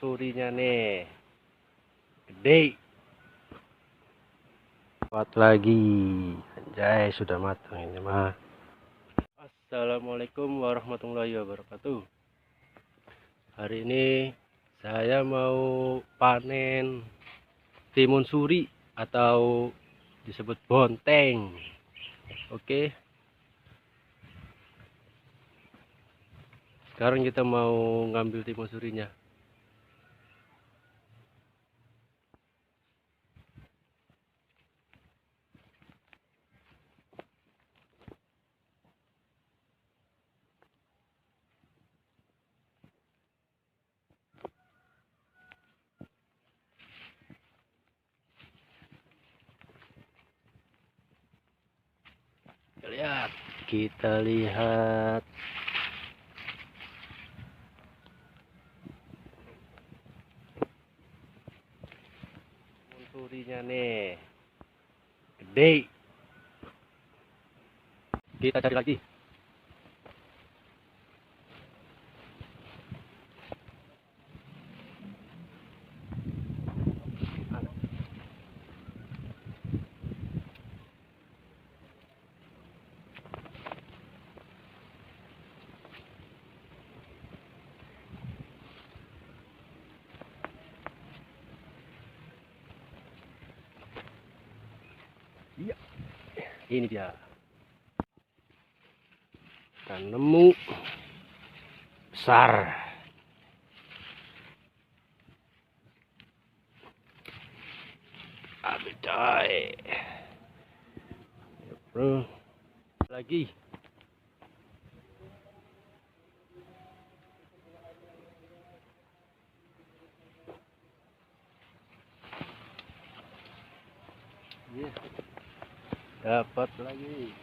surinya nih gede kuat lagi, anjay, sudah matang ini mah. Assalamualaikum warahmatullahi wabarakatuh. Hari ini saya mau panen timun suri atau disebut bonteng. Oke, sekarang kita mau ngambil timun surinya. Kita lihat timun surinya nih gede. Kita cari lagi. Iya, ini dia. Kita nemu besar. Abidai. Bro, lagi. Yeah. Dapat lagi.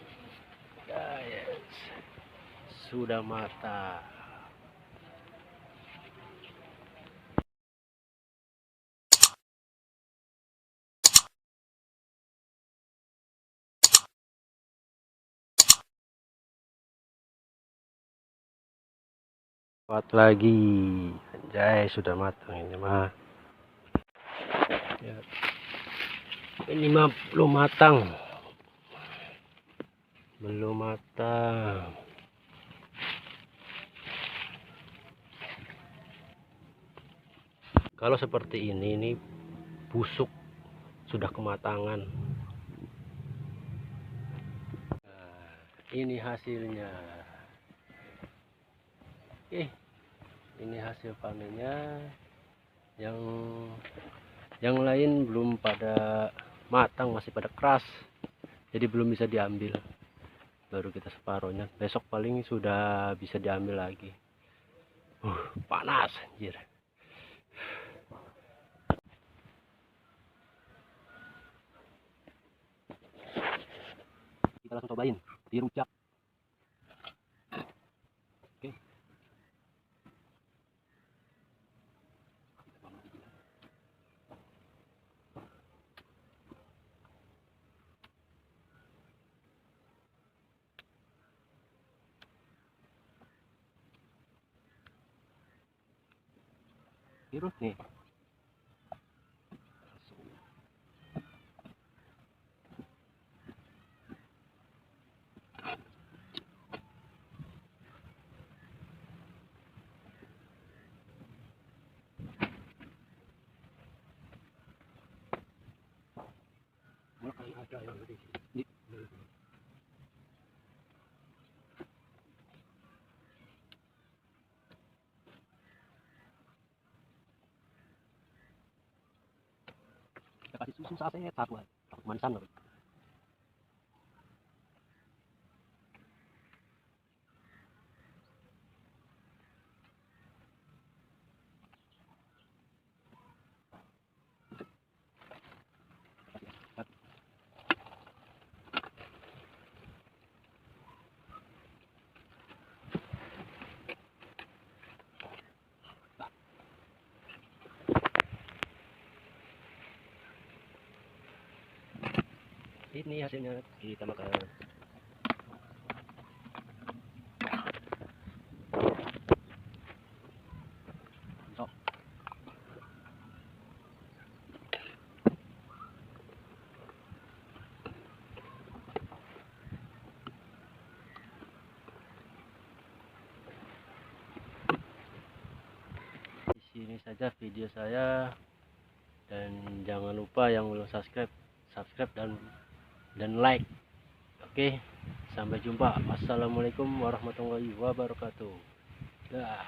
Yes. Sudah matang. Dapat lagi, anjay, sudah matang ini mah. Ya. Ini mah belum matang. Belum matang. Kalau seperti ini busuk, sudah kematangan. Nah, ini hasilnya. Ini hasil panennya. Yang lain belum pada matang, masih pada keras, jadi belum bisa diambil. Baru kita separohnya, besok paling sudah bisa diambil lagi. Panas anjir. Kita langsung cobain dirujak. Oke. Biru nih. Ada yang gede. Kita kasih susu saset satu aja. Takut manisan loh. Ini hasilnya, kita makan. sini saja video saya, dan jangan lupa yang belum subscribe dan like. Oke, sampai jumpa. Wassalamualaikum warahmatullahi wabarakatuh. Dah.